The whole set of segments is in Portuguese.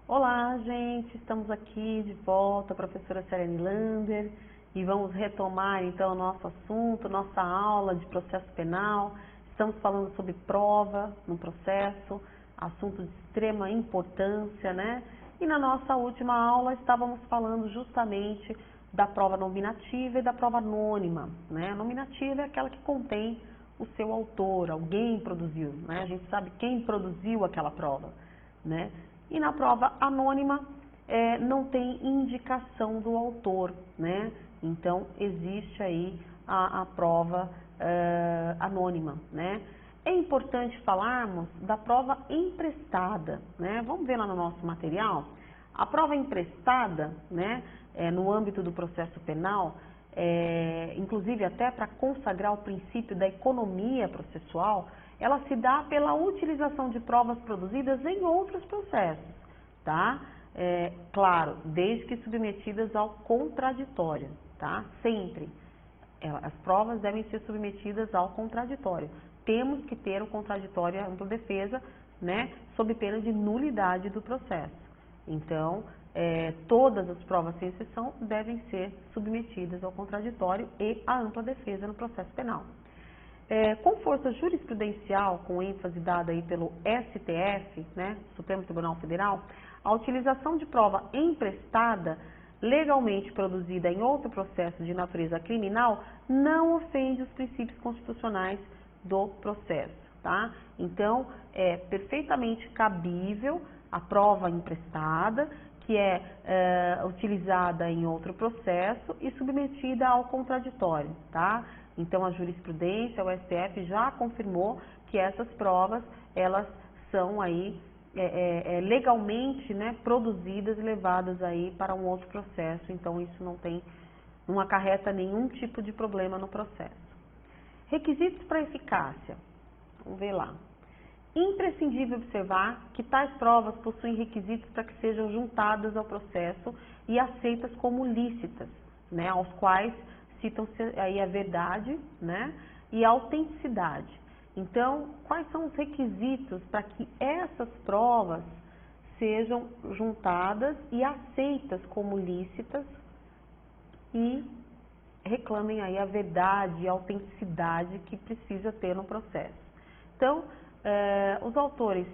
Olá, gente, estamos aqui de volta, a professora Serene Lander, e vamos retomar então o nosso assunto, nossa aula de processo penal. Estamos falando sobre prova no processo, assunto de extrema importância, né? E na nossa última aula estávamos falando justamente da prova nominativa e da prova anônima, né? A nominativa é aquela que contém o seu autor, alguém produziu, né? A gente sabe quem produziu aquela prova, né? E na prova anônima não tem indicação do autor, né? Então existe aí a prova anônima, né? É importante falarmos da prova emprestada, né? Vamos ver lá no nosso material. A prova emprestada, né, no âmbito do processo penal, inclusive até para consagrar o princípio da economia processual, ela se dá pela utilização de provas produzidas em outros processos, tá? Claro, desde que submetidas ao contraditório, tá? Sempre. As provas devem ser submetidas ao contraditório. Temos que ter o contraditório à ampla defesa, né? Sob pena de nulidade do processo. Então, todas as provas sem exceção devem ser submetidas ao contraditório e à ampla defesa no processo penal. Com força jurisprudencial, com ênfase dada aí pelo STF, né, Supremo Tribunal Federal, a utilização de prova emprestada, legalmente produzida em outro processo de natureza criminal, não ofende os princípios constitucionais do processo, tá? Então, é perfeitamente cabível a prova emprestada, que é utilizada em outro processo e submetida ao contraditório, tá? Então, a jurisprudência, o STF já confirmou que essas provas, elas são aí legalmente, né, produzidas e levadas aí para um outro processo, então isso não acarreta nenhum tipo de problema no processo. Requisitos para eficácia, vamos ver lá. Imprescindível observar que tais provas possuem requisitos para que sejam juntadas ao processo e aceitas como lícitas, né, aos quais citam-se aí a verdade, né, e a autenticidade. Então, quais são os requisitos para que essas provas sejam juntadas e aceitas como lícitas e reclamem aí a verdade e a autenticidade que precisa ter no processo? Então, os autores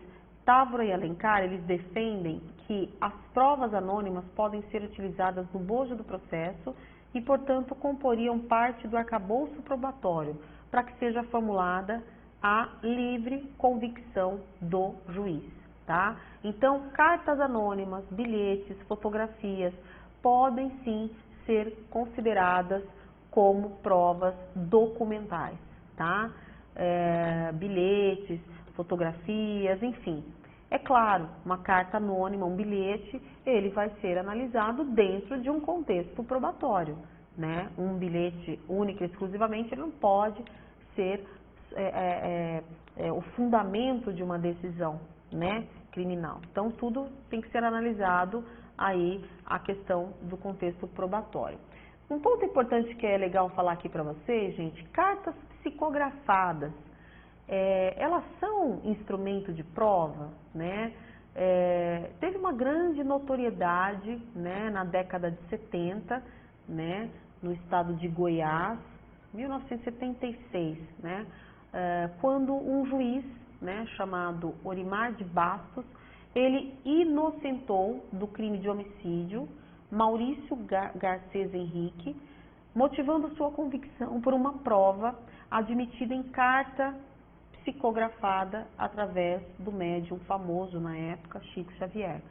Távora e Alencar, eles defendem que as provas anônimas podem ser utilizadas no bojo do processo e, portanto, comporiam parte do arcabouço probatório para que seja formulada a livre convicção do juiz, tá? Então, cartas anônimas, bilhetes, fotografias podem sim ser consideradas como provas documentais, tá? Bilhetes, fotografias, enfim. É claro, uma carta anônima, um bilhete, ele vai ser analisado dentro de um contexto probatório, né? Um bilhete único e exclusivamente, ele não pode ser o fundamento de uma decisão, né, criminal. Então, tudo tem que ser analisado aí a questão do contexto probatório. Um ponto importante que é legal falar aqui para vocês, gente, cartas psicografadas, elas são instrumento de prova, né? Teve uma grande notoriedade, né, na década de 70, né, no estado de Goiás, 1976, né, quando um juiz, né, chamado Orimar de Bastos, ele inocentou do crime de homicídio Maurício Garcês Henrique, motivando sua convicção por uma prova admitida em carta psicografada através do médium famoso na época, Chico Xavier,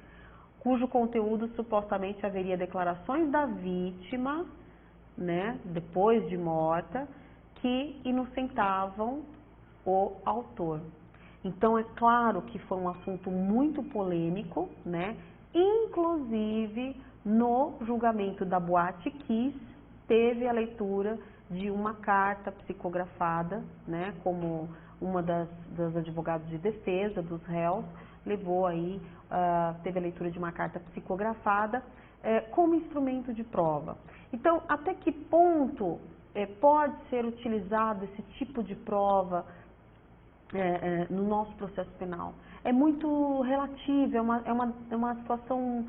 cujo conteúdo supostamente haveria declarações da vítima, né, depois de morta, que inocentavam o autor. Então, é claro que foi um assunto muito polêmico, né? Inclusive, no julgamento da Boate Kiss, teve a leitura de uma carta psicografada, né? Como uma das advogados de defesa dos réus levou aí, teve a leitura de uma carta psicografada como instrumento de prova. Então, até que ponto pode ser utilizado esse tipo de prova no nosso processo penal. É muito relativo, é uma situação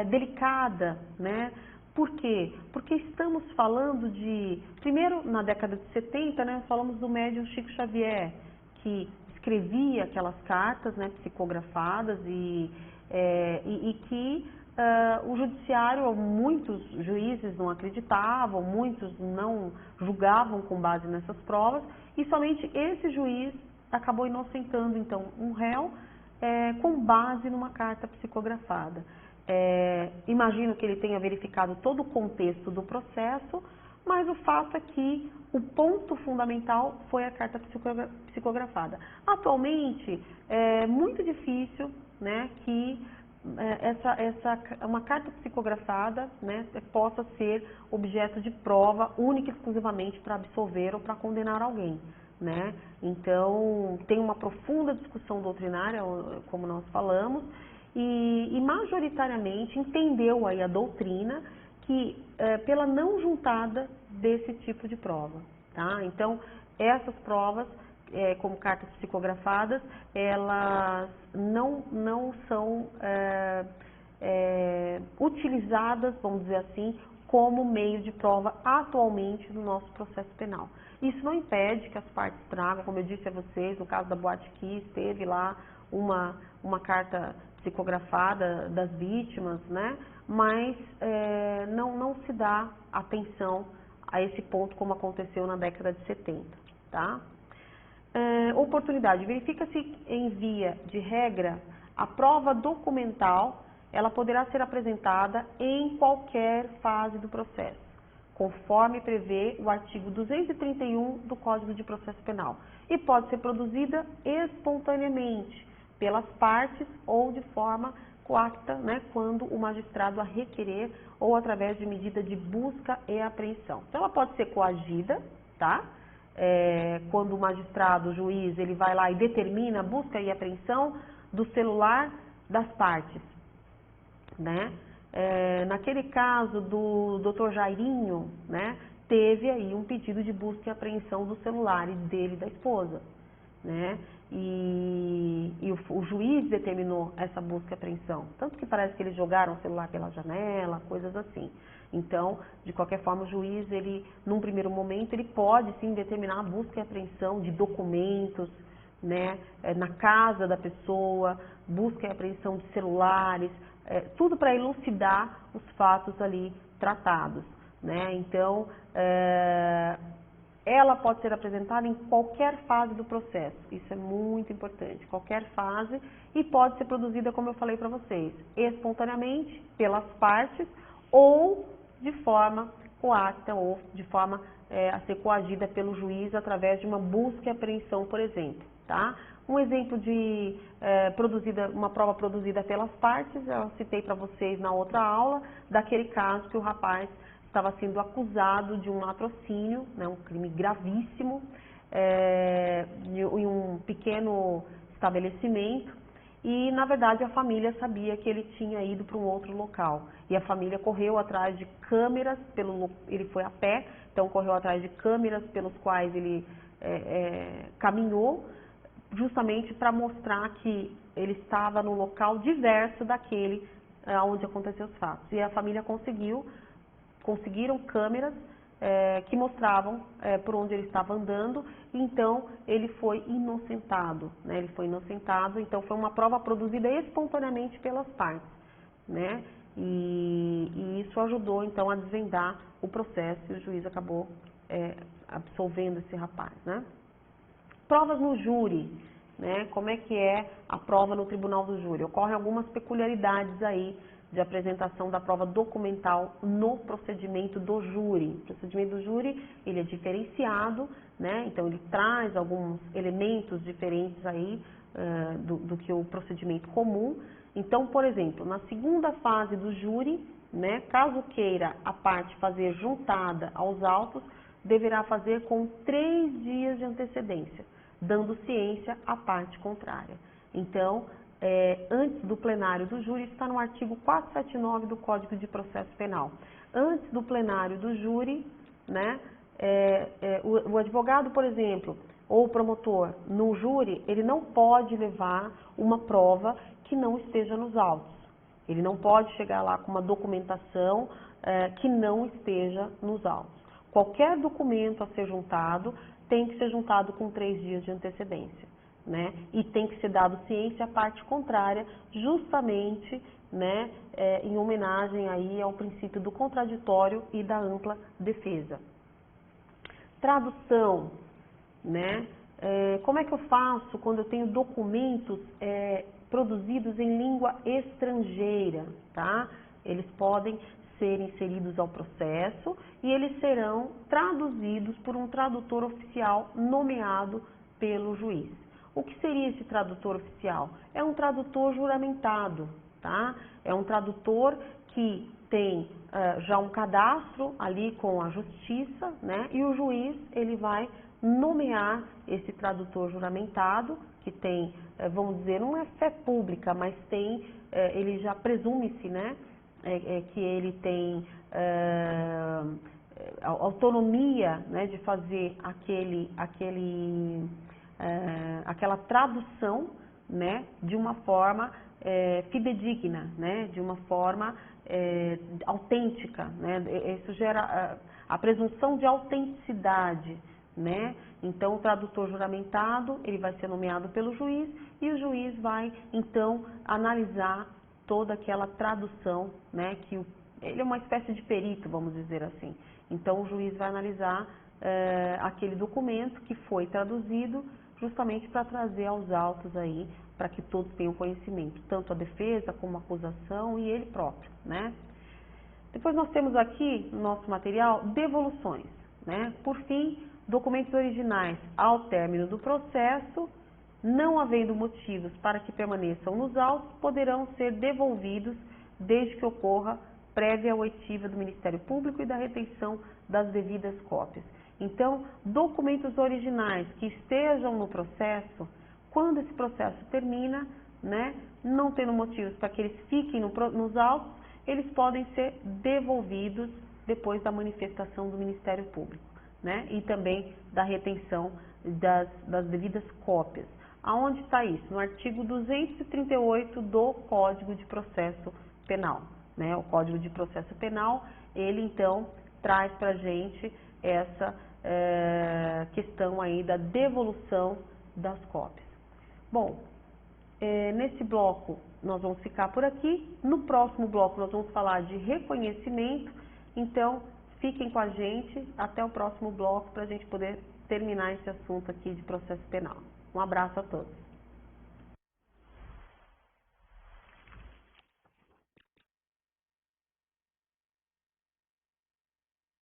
delicada, né? Por quê? Porque estamos falando de... Primeiro, na década de 70, né, falamos do médium Chico Xavier, que escrevia aquelas cartas, né, psicografadas e que o judiciário, muitos juízes não acreditavam, muitos não julgavam com base nessas provas, e somente esse juiz acabou inocentando, então, um réu com base numa carta psicografada. Imagino que ele tenha verificado todo o contexto do processo, mas o fato é que o ponto fundamental foi a carta psicografada. Atualmente, é muito difícil, né, que uma carta psicografada, né, possa ser objeto de prova única e exclusivamente para absolver ou para condenar alguém, né? Então, tem uma profunda discussão doutrinária, como nós falamos, e majoritariamente entendeu aí a doutrina que pela não juntada desse tipo de prova, tá? Então, essas provas, como cartas psicografadas, elas não são utilizadas, vamos dizer assim, como meio de prova atualmente no nosso processo penal. Isso não impede que as partes tragam, como eu disse a vocês, no caso da Boate Kiss, teve lá uma carta psicografada das vítimas, né? Mas não se dá atenção a esse ponto como aconteceu na década de 70, tá? Oportunidade. Verifica-se em via de regra a prova documental, ela poderá ser apresentada em qualquer fase do processo, conforme prevê o artigo 231 do Código de Processo Penal, e pode ser produzida espontaneamente pelas partes ou de forma coacta, né, quando o magistrado a requerer ou através de medida de busca e apreensão. Então, ela pode ser coagida, tá? Quando o magistrado, o juiz, ele vai lá e determina a busca e apreensão do celular das partes, né? Naquele caso do Dr. Jairinho, né, teve aí um pedido de busca e apreensão dos celulares dele e da esposa, né? E o juiz determinou essa busca e apreensão, tanto que parece que eles jogaram o celular pela janela, coisas assim. Então, de qualquer forma, o juiz, ele, num primeiro momento, ele pode sim determinar a busca e apreensão de documentos, né, na casa da pessoa, busca e apreensão de celulares, tudo para elucidar os fatos ali tratados, né? Então, ela pode ser apresentada em qualquer fase do processo, isso é muito importante, qualquer fase, e pode ser produzida, como eu falei para vocês, espontaneamente, pelas partes, ou de forma coacta, ou de forma a ser coagida pelo juiz através de uma busca e apreensão, por exemplo, tá? Um exemplo de uma prova produzida pelas partes, eu citei para vocês na outra aula, daquele caso que o rapaz estava sendo acusado de um latrocínio, né, um crime gravíssimo, em um pequeno estabelecimento, e na verdade a família sabia que ele tinha ido para um outro local, e a família correu atrás de câmeras, ele foi a pé, então correu atrás de câmeras pelos quais ele caminhou, justamente para mostrar que ele estava num local diverso daquele onde aconteceu os fatos. E a família conseguiram câmeras que mostravam por onde ele estava andando, então ele foi inocentado, né? Ele foi inocentado, então foi uma prova produzida espontaneamente pelas partes, né? E isso ajudou então a desvendar o processo e o juiz acabou absolvendo esse rapaz, né? Provas no júri, né? Como é que é a prova no tribunal do júri? Ocorrem algumas peculiaridades aí de apresentação da prova documental no procedimento do júri. O procedimento do júri, ele é diferenciado, né? Então ele traz alguns elementos diferentes aí do que o procedimento comum. Então, por exemplo, na segunda fase do júri, né, caso queira a parte fazer juntada aos autos, deverá fazer com 3 dias de antecedência, dando ciência à parte contrária. Então, antes do plenário do júri, está no artigo 479 do Código de Processo Penal. Antes do plenário do júri, né, o advogado, por exemplo, ou o promotor no júri, ele não pode levar uma prova que não esteja nos autos. Ele não pode chegar lá com uma documentação que não esteja nos autos. Qualquer documento a ser juntado tem que ser juntado com 3 dias de antecedência, né? E tem que ser dado ciência à parte contrária, justamente, né, em homenagem aí ao princípio do contraditório e da ampla defesa. Tradução, né? Como é que eu faço quando eu tenho documentos produzidos em língua estrangeira, tá? Eles podem ser inseridos ao processo e eles serão traduzidos por um tradutor oficial nomeado pelo juiz. O que seria esse tradutor oficial? É um tradutor juramentado, tá? É um tradutor que tem já um cadastro ali com a justiça, né? E o juiz, ele vai nomear esse tradutor juramentado, que tem, vamos dizer, não é fé pública, mas tem, ele já presume-se, né? Que ele tem autonomia, né, de fazer aquela tradução, né, de uma forma fidedigna, né, de uma forma autêntica, né, isso gera a presunção de autenticidade, né. Então, o tradutor juramentado, ele vai ser nomeado pelo juiz e o juiz vai, então, analisar toda aquela tradução, né, que ele é uma espécie de perito, vamos dizer assim. Então, o juiz vai analisar aquele documento que foi traduzido justamente para trazer aos autos aí, para que todos tenham conhecimento, tanto a defesa como a acusação e ele próprio, né. Depois nós temos aqui no nosso material devoluções, né. Por fim, documentos originais ao término do processo, não havendo motivos para que permaneçam nos autos, poderão ser devolvidos desde que ocorra prévia oitiva do Ministério Público e da retenção das devidas cópias. Então, documentos originais que estejam no processo, quando esse processo termina, né, não tendo motivos para que eles fiquem nos autos, eles podem ser devolvidos depois da manifestação do Ministério Público, né, e também da retenção das devidas cópias. Aonde está isso? No artigo 238 do Código de Processo Penal, né? O Código de Processo Penal, ele então traz para a gente essa questão aí da devolução das cópias. Bom, nesse bloco nós vamos ficar por aqui. No próximo bloco nós vamos falar de reconhecimento, então fiquem com a gente até o próximo bloco para a gente poder terminar esse assunto aqui de processo penal. Um abraço a todos.